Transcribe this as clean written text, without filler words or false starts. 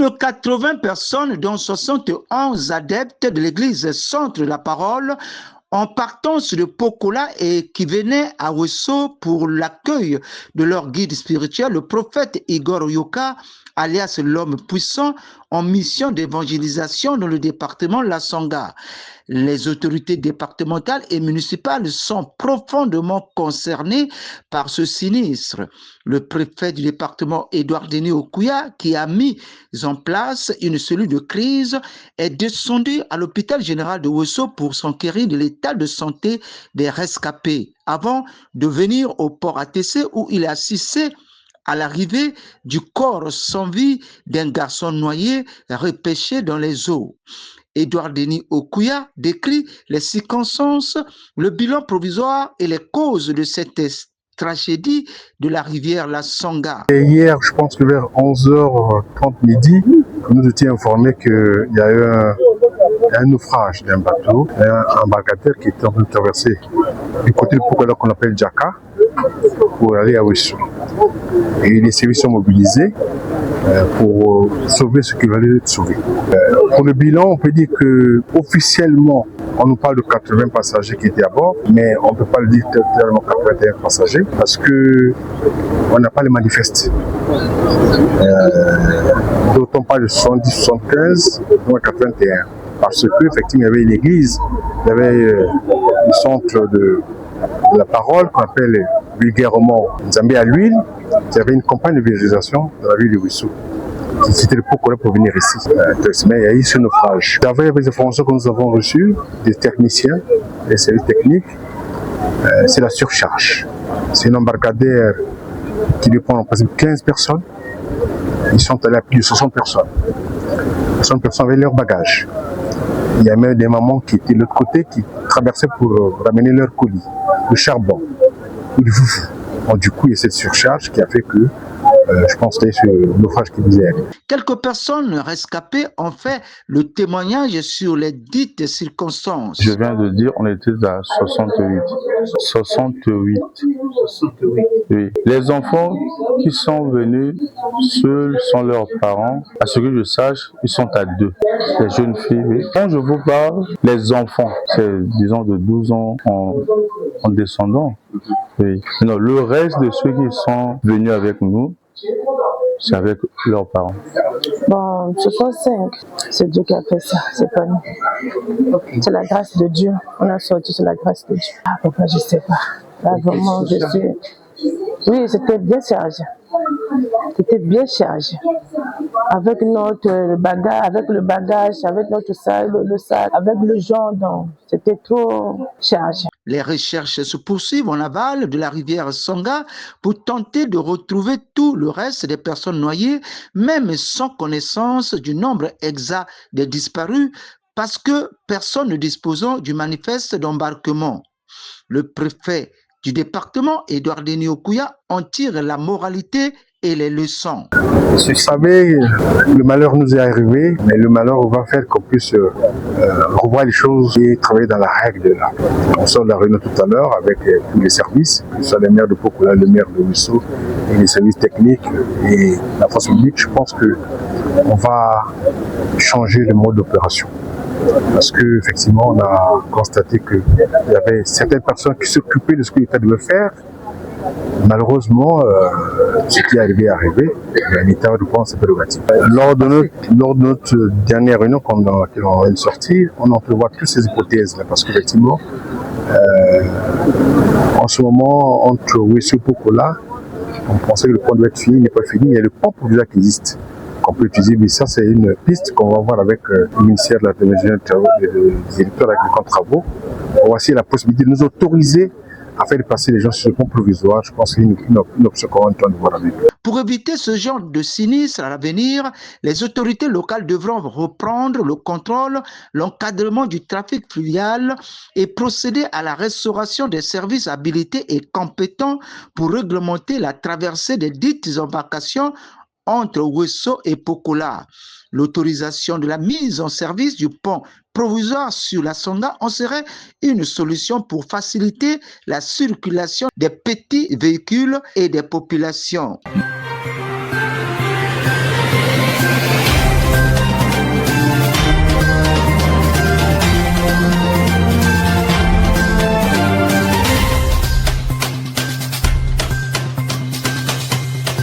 de 80 personnes, dont 71 adeptes de l'église Centre de la Parole, en partance de Pokola et qui venaient à Wesso pour l'accueil de leur guide spirituel, le prophète Igor Yoka, alias l'homme puissant, en mission d'évangélisation dans le département La Songa. Les autorités départementales et municipales sont profondément concernées par ce sinistre. Le préfet du département, Édouard Denis Okuya, qui a mis en place une cellule de crise, est descendu à l'hôpital général de Wesso pour s'enquérir de l'état de santé des rescapés, avant de venir au port ATC où il a assisté à l'arrivée du corps sans vie d'un garçon noyé repêché dans les eaux. Édouard Denis Okuya décrit les circonstances, le bilan provisoire et les causes de cette tragédie de la rivière La Songa. Et hier, je pense que vers 11h30 midi, nous étions informés qu'il y a eu un naufrage d'un bateau, un embarcadère qui était en train de traverser du côté de Pokola qu'on appelle Djaka pour aller à Wesso. Et les services sont mobilisés pour sauver ce qui valait être sauvé. Pour le bilan, on peut dire que officiellement, on nous parle de 80 passagers qui étaient à bord, mais on ne peut pas le dire tellement 81 passagers parce que on n'a pas les manifestes. D'autant pas de 70, 75, donc 81. Parce que effectivement, il y avait une église, il y avait le centre de la parole qu'on appelle vulgairement Nzambé à l'huile. Il y avait une campagne de végétation dans la ville de Wesso. C'était le Pokola pour venir ici. Mais il y a eu ce naufrage. D'après les informations que nous avons reçues des techniciens, des services techniques, c'est la surcharge. C'est un embarcadère qui dépend en principe 15 personnes. Ils sont allés à plus de 60 personnes. 60 personnes avaient leurs bagages. Il y a même des mamans qui étaient de l'autre côté qui traversaient pour ramener leur colis, le charbon ou du foufou. Donc, du coup, il y a cette surcharge qui a fait que je pense que c'est ce naufrage qui nous est arrivé. Quelques personnes rescapées ont fait le témoignage sur les dites circonstances. Je viens de dire, on était à 68. 68. Oui. Les enfants qui sont venus, seuls sont leurs parents. À ce que je sache, ils sont à 2. Les jeunes filles, oui. Quand je vous parle, les enfants, c'est disons de 12 ans en descendant. Oui. Non, le reste de ceux qui sont venus avec nous, c'est avec leurs parents. Bon, ce sont 5. C'est Dieu qui a fait ça, c'est pas nous. C'est la grâce de Dieu. On a sorti sur la grâce de Dieu. Ah, papa, je sais pas. Là, vraiment, je suis... Oui, c'était bien chargé. C'était bien chargé. Avec notre bagage, avec notre sac, le sac, avec le jambon. C'était trop chargé. Les recherches se poursuivent en aval de la rivière Songa pour tenter de retrouver tout le reste des personnes noyées, même sans connaissance du nombre exact des disparus, parce que personne ne disposant du manifeste d'embarquement. Le préfet du département, Édouard Denis Okuya, en tire la moralité et les leçons. Vous savez, le malheur nous est arrivé, mais le malheur va faire qu'on puisse revoir les choses et travailler dans la règle de l'art. On sort de la réunion tout à l'heure avec tous les services, que ce soit les maires de Pokola, le maire de Wesso, et les services techniques et la force publique. Je pense qu'on va changer le mode d'opération. Parce qu'effectivement, on a constaté qu'il y avait certaines personnes qui s'occupaient de ce que l'État devait faire. Malheureusement, ce qui est arrivé, l'État reprend ses prérogatives. Lors de notre dernière réunion qu'on vient de sortir, on en prévoit toutes ces hypothèses-là, parce qu'effectivement, en ce moment, entre Wesso et Pokola, on pensait que le pont devait être fini, il n'est pas fini, il y a le pont provisoire qui existe, qu'on peut utiliser, mais ça c'est une piste qu'on va voir avec le ministère de la Télévision et des directeurs de travaux, pour voir si la possibilité de nous autoriser à faire passer les gens sur ce pont provisoire. Je pense que c'est une option qu'on est en train de voir avec eux. Pour éviter ce genre de sinistre à l'avenir, les autorités locales devront reprendre le contrôle, l'encadrement du trafic fluvial et procéder à la restauration des services habilités et compétents pour réglementer la traversée des dites embarcations entre Wesso et Pokola. L'autorisation de la mise en service du pont provisoire sur la Songa en serait une solution pour faciliter la circulation des petits véhicules et des populations.